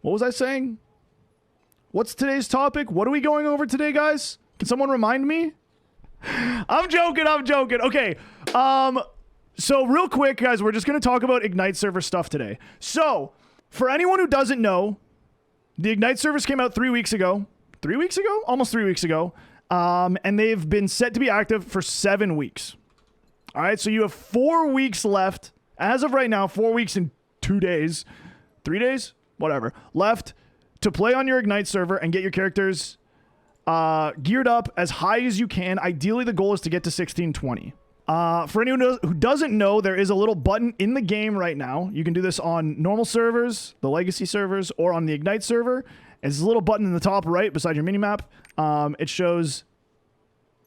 What was I saying? What's today's topic? What are we going over today, guys? Can someone remind me? I'm joking. Okay. So real quick, guys, we're just going to talk about Ignite server stuff today. So for anyone who doesn't know, the Ignite servers came out 3 weeks ago. 3 weeks ago? Almost 3 weeks ago. And they've been set to be active for 7 weeks. All right. So you have 4 weeks left. As of right now, 4 weeks and 2 days, 3 days, whatever, left to play on your Ignite server and get your characters geared up as high as you can. Ideally, the goal is to get to 1620. For anyone who doesn't know, there is a little button in the game right now. You can do this on normal servers, the legacy servers, or on the Ignite server. There's a little button in the top right beside your minimap. It shows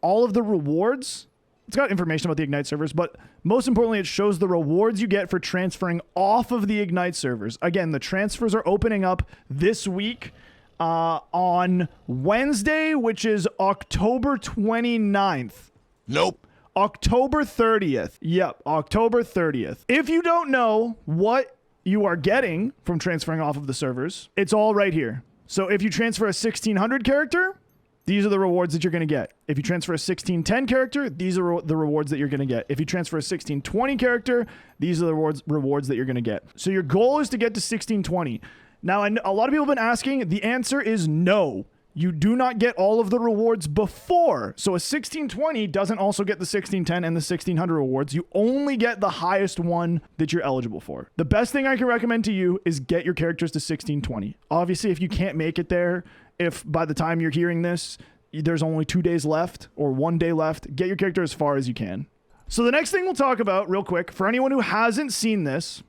all of the rewards. It's got information about the Ignite servers, but most importantly, it shows the rewards you get for transferring off of the Ignite servers. Again, the transfers are opening up this week on Wednesday, which is October 29th. Nope. October 30th. Yep, October 30th. If you don't know what you are getting from transferring off of the servers, it's all right here. So if you transfer a 1600 character, these are the rewards that you're going to get. If you transfer a 1610 character, these are the rewards that you're going to get. If you transfer a 1620 character, these are the rewards that you're going to get. So your goal is to get to 1620. Now, a lot of people have been asking. The answer is no. You do not get all of the rewards before. So a 1620 doesn't also get the 1610 and the 1600 rewards. You only get the highest one that you're eligible for. The best thing I can recommend to you is get your characters to 1620. Obviously, if you can't make it there, if by the time you're hearing this, there's only 2 days left or 1 day left, get your character as far as you can. So the next thing we'll talk about real quick, for anyone who hasn't seen this,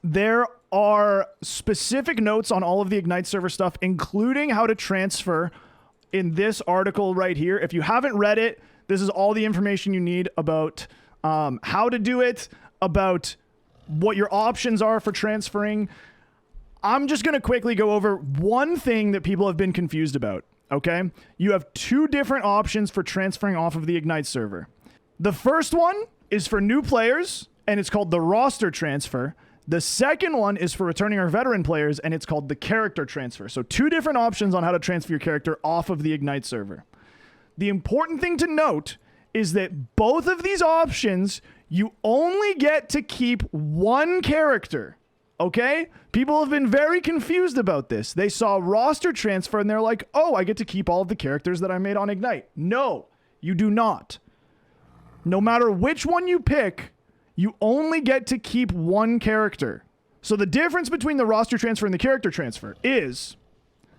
there are specific notes on all of the Ignite server stuff, including how to transfer in this article right here. If you haven't read it, this is all the information you need about how to do it, about what your options are for transferring. I'm just going to quickly go over one thing that people have been confused about, okay? You have 2 different options for transferring off of the Ignite server. The first one is for new players, and it's called the roster transfer. The second one is for returning or veteran players, and it's called the character transfer. So 2 different options on how to transfer your character off of the Ignite server. The important thing to note is that both of these options, you only get to keep 1 character. Okay? People have been very confused about this. They saw roster transfer and they're like, oh, I get to keep all of the characters that I made on Ignite. No, you do not. No matter which one you pick, you only get to keep 1 character. So the difference between the roster transfer and the character transfer is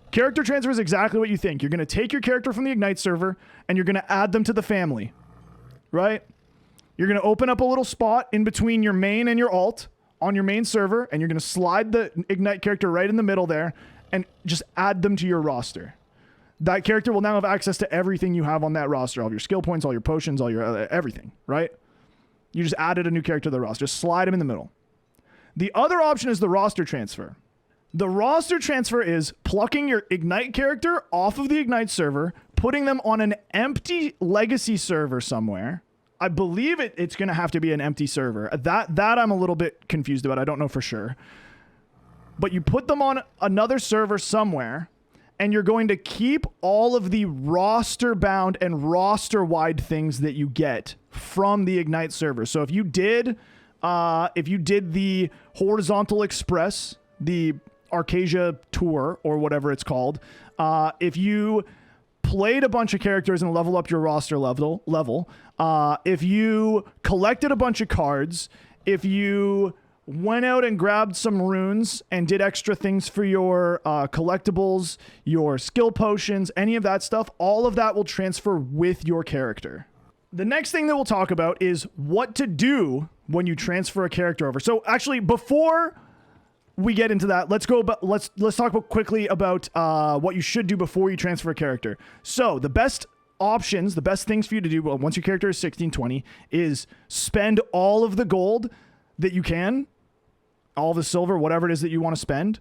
character transfer is exactly what you think. You're going to take your character from the Ignite server and you're going to add them to the family, right? You're going to open up a little spot in between your main and your alt on your main server, and you're going to slide the Ignite character right in the middle there and just add them to your roster. That character will now have access to everything you have on that roster, all of your skill points, all your potions, all your everything, right? You just added a new character to the roster. Just slide them in the middle. The other option is the roster transfer. The roster transfer is plucking your Ignite character off of the Ignite server, putting them on an empty legacy server somewhere. I believe it's going to have to be an empty server. That I'm a little bit confused about. I don't know for sure. But you put them on another server somewhere, and you're going to keep all of the roster-bound and roster-wide things that you get from the Ignite server. So if you did the Horizontal Express, the Arcasia Tour, or whatever it's called, if you played a bunch of characters and leveled up your roster level, if you collected a bunch of cards, if you went out and grabbed some runes and did extra things for your collectibles, your skill potions, any of that stuff, all of that will transfer with your character. The next thing that we'll talk about is what to do when you transfer a character over. So actually, before we get into that, let's talk quickly about what you should do before you transfer a character. So the best options, the best things for you to do once your character is 1620 is spend all of the gold that you can, all the silver, whatever it is that you want to spend,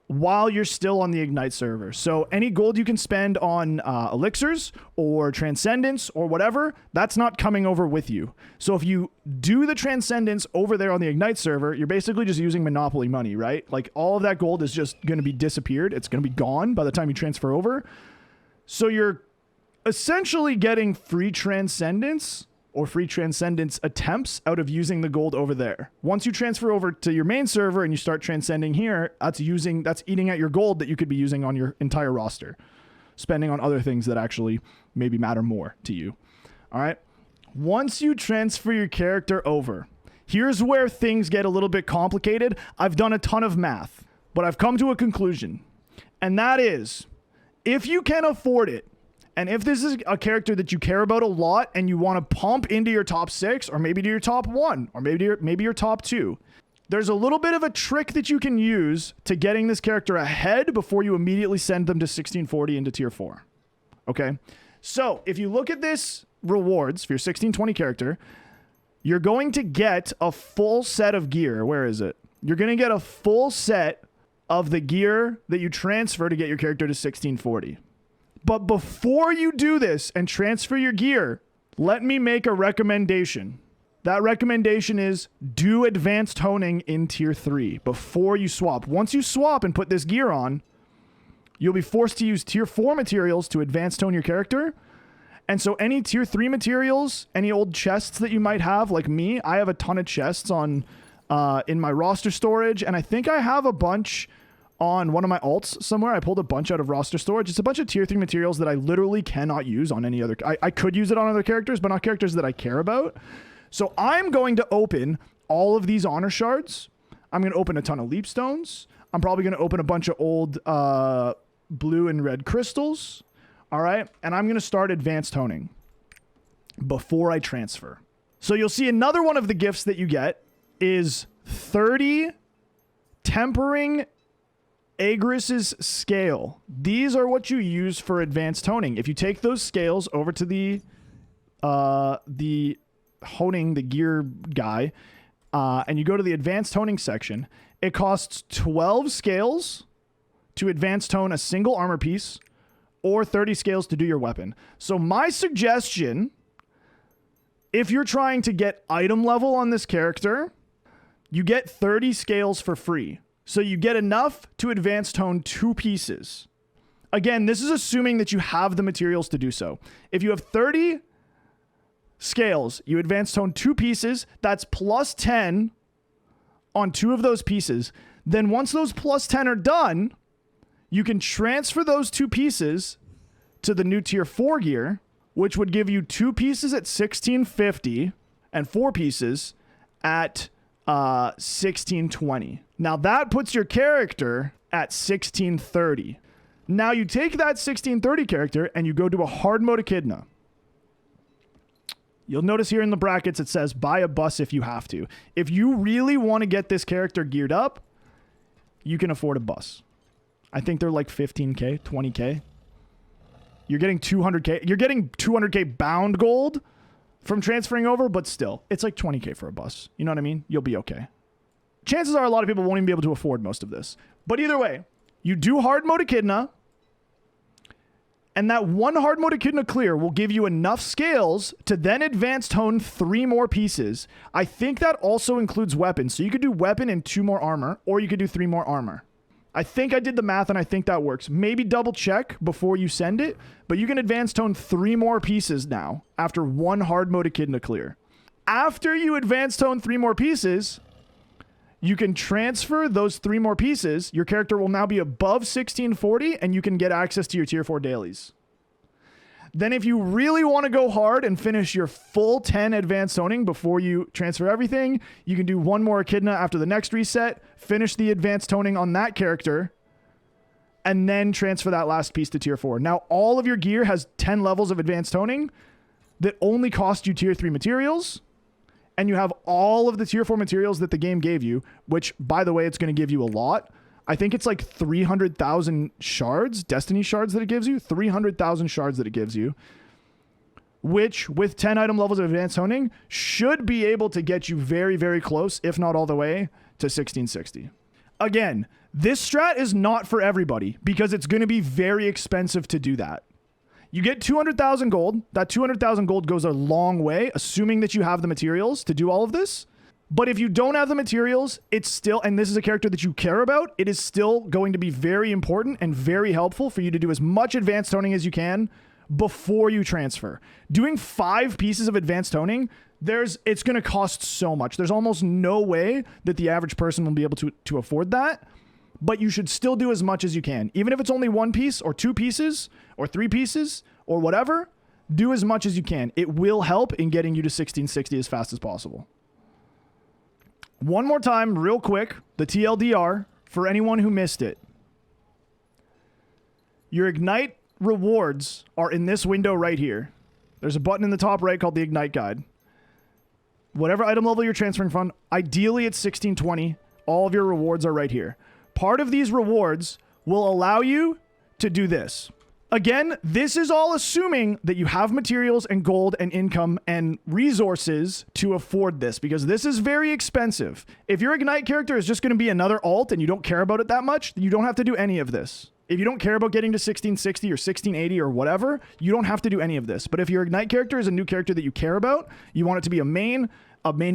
while you're still on the Ignite server. So any gold you can spend on elixirs or transcendence or whatever, that's not coming over with you. So if you do the transcendence over there on the Ignite server, you're basically just using Monopoly money, right? Like all of that gold is just going to be disappeared. It's going to be gone by the time you transfer over. So you're essentially getting free transcendence or free transcendence attempts out of using the gold over there. Once you transfer over to your main server and you start transcending here, that's eating at your gold that you could be using on your entire roster, spending on other things that actually maybe matter more to you. All right. Once you transfer your character over, here's where things get a little bit complicated. I've done a ton of math, but I've come to a conclusion, and that is, if you can afford it, and if this is a character that you care about a lot and you want to pump into your top 6 or maybe to your top 1 or maybe your top 2, there's a little bit of a trick that you can use to getting this character ahead before you immediately send them to 1640 into tier 4. Okay? So if you look at this rewards for your 1620 character, you're going to get a full set of gear. Where is it? You're going to get a full set of the gear that you transfer to get your character to 1640. But before you do this and transfer your gear, let me make a recommendation. That recommendation is do advanced honing in tier 3 before you swap. Once you swap and put this gear on, you'll be forced to use tier 4 materials to advanced hone your character. And so any tier 3 materials, any old chests that you might have, like me, I have a ton of chests on in my roster storage, and I think I have a bunch on one of my alts somewhere. I pulled a bunch out of roster storage. It's a bunch of tier 3 materials that I literally cannot use on any other. I could use it on other characters, but not characters that I care about. So I'm going to open all of these honor shards. I'm going to open a ton of leap stones. I'm probably going to open a bunch of old blue and red crystals. All right. And I'm going to start advanced honing before I transfer. So you'll see another one of the gifts that you get is 30 tempering Agris's scale. These are what you use for advanced honing. If you take those scales over to the honing, the gear guy, and you go to the advanced honing section, it costs 12 scales to advanced hone a single armor piece or 30 scales to do your weapon. So my suggestion, if you're trying to get item level on this character, you get 30 scales for free. So you get enough to advanced hone 2 pieces. Again, this is assuming that you have the materials to do so. If you have 30 scales, you advanced hone 2 pieces, that's plus 10 on 2 of those pieces. Then once those plus 10 are done, you can transfer those 2 pieces to the new tier 4 gear, which would give you 2 pieces at 1650 and 4 pieces at 1620. Now that puts your character at 1630. Now you take that 1630 character and you go to a hard mode echidna. You'll notice here in the brackets it says buy a bus if you have to. If you really want to get this character geared up, you can afford a bus. I think they're like 15k, 20k. You're getting 200k. You're getting 200k bound gold from transferring over, but still, it's like 20k for a bus. You know what I mean? You'll be okay. Chances are a lot of people won't even be able to afford most of this. But either way, you do hard mode echidna, and that one hard mode echidna clear will give you enough scales to then advanced hone 3 more pieces. I think that also includes weapons. So you could do weapon and 2 more armor, or you could do 3 more armor. I think I did the math and I think that works. Maybe double check before you send it, but you can advanced hone 3 more pieces now after 1 hard mode echidna clear. After you advanced hone 3 more pieces, you can transfer those 3 more pieces. Your character will now be above 1640 and you can get access to your tier 4 dailies. Then if you really want to go hard and finish your full 10 advanced honing before you transfer everything, you can do 1 more echidna after the next reset, finish the advanced honing on that character, and then transfer that last piece to tier 4. Now, all of your gear has 10 levels of advanced honing that only cost you tier 3 materials, and you have all of the tier 4 materials that the game gave you, which, by the way, it's going to give you a lot. I think it's like 300,000 shards, destiny shards that it gives you, 300,000 shards that it gives you, which with 10 item levels of advanced honing should be able to get you very, very close, if not all the way to 1660. Again, This strat is not for everybody because it's going to be very expensive to do that. You get 200,000 gold. That 200,000 gold goes a long way, assuming that you have the materials to do all of this. But if you don't have the materials, it's still, and this is a character that you care about, it is still going to be very important and very helpful for you to do as much advanced toning as you can before you transfer. Doing 5 pieces of advanced toning, it's going to cost so much. There's almost no way that the average person will be able to afford that, but you should still do as much as you can. Even if it's only 1 piece or 2 pieces or 3 pieces or whatever, do as much as you can. It will help in getting you to 1660 as fast as possible. One more time, real quick, the TLDR for anyone who missed it. Your Ignite rewards are in this window right here. There's a button in the top right called the Ignite Guide. Whatever item level you're transferring from, ideally it's 1620. All of your rewards are right here. Part of these rewards will allow you to do this. Again, this is all assuming that you have materials and gold and income and resources to afford this, because this is very expensive. If your Ignite character is just going to be another alt and you don't care about it that much, you don't have to do any of this. If you don't care about getting to 1660 or 1680 or whatever, you don't have to do any of this. But if your Ignite character is a new character that you care about, you want it to be a main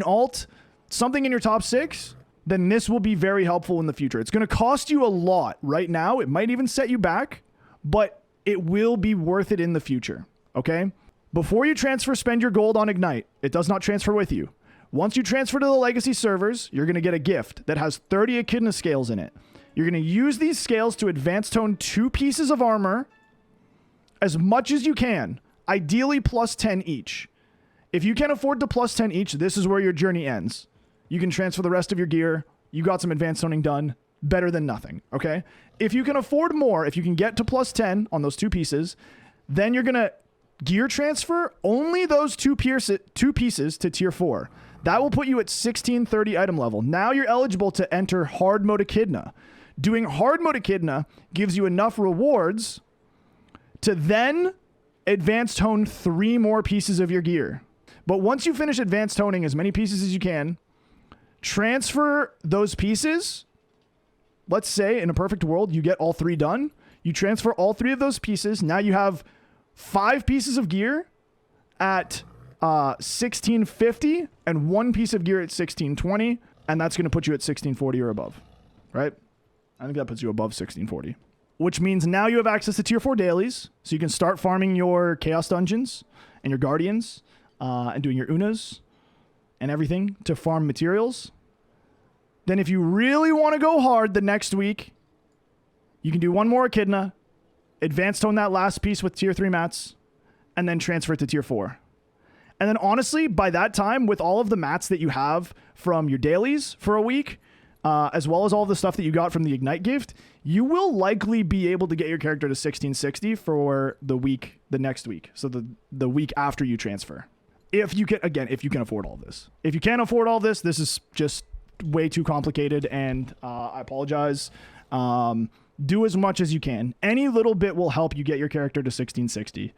alt, something in your top 6, then this will be very helpful in the future. It's going to cost you a lot right now. It might even set you back, but it will be worth it in the future, okay? Before you transfer, spend your gold on Ignite. It does not transfer with you. Once you transfer to the legacy servers, you're going to get a gift that has 30 echidna scales in it. You're going to use these scales to advance tone 2 pieces of armor as much as you can, ideally plus 10 each. If you can't afford to plus 10 each, this is where your journey ends. You can transfer the rest of your gear. You got some advanced toning done. Better than nothing, okay? If you can afford more, if you can get to plus 10 on those 2 pieces, then you're going to gear transfer only those 2 pieces to tier 4. That will put you at 1630 item level. Now you're eligible to enter hard mode echidna. Doing hard mode echidna gives you enough rewards to then advance tone 3 more pieces of your gear. But once you finish advanced toning as many pieces as you can, transfer those pieces. Let's say in a perfect world, you get all 3 done. You transfer all 3 of those pieces. Now you have 5 pieces of gear at 1650 and 1 piece of gear at 1620. And that's going to put you at 1640 or above, right? I think that puts you above 1640, which means now you have access to tier 4 dailies. So you can start farming your chaos dungeons and your guardians and doing your unas and everything to farm materials. Then if you really want to go hard the next week, you can do 1 more echidna, advance tone that last piece with tier 3 mats, and then transfer it to tier 4. And then honestly, by that time, with all of the mats that you have from your dailies for a week, as well as all the stuff that you got from the Ignite gift, you will likely be able to get your character to 1660 for the next week. So the week after you transfer. If you can afford all this. If you can't afford all this, this is just way too complicated, and I apologize. Do as much as you can. Any little bit will help you get your character to 1660.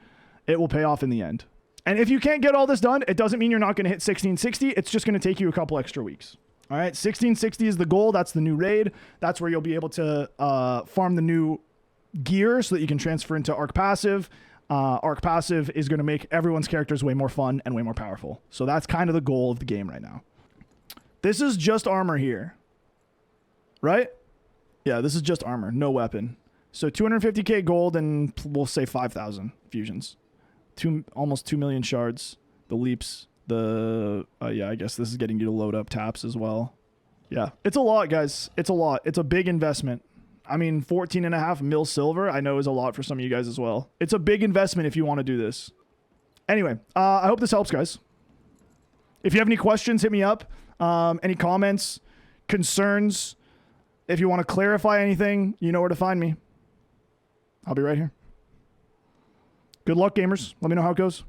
It will pay off in the end. And if you can't get all this done, it doesn't mean you're not going to hit 1660. It's just going to take you a couple extra weeks. All right, 1660 is the goal. That's the new raid. That's where you'll be able to farm the new gear so that you can transfer into Arc Passive. Arc Passive is going to make everyone's characters way more fun and way more powerful. So that's kind of the goal of the game right now. This is just armor here, right? Yeah, this is just armor, no weapon. So 250k gold and we'll say 5,000 fusions. Almost 2 million shards. The leaps, yeah, I guess this is getting you to load up taps as well. Yeah, it's a lot, guys. It's a lot. It's a big investment. I mean, 14.5 mil silver, I know is a lot for some of you guys as well. It's a big investment if you want to do this. Anyway, I hope this helps, guys. If you have any questions, hit me up. Any comments, concerns, if you want to clarify anything, you know where to find me. I'll be right here. Good luck, gamers. Let me know how it goes.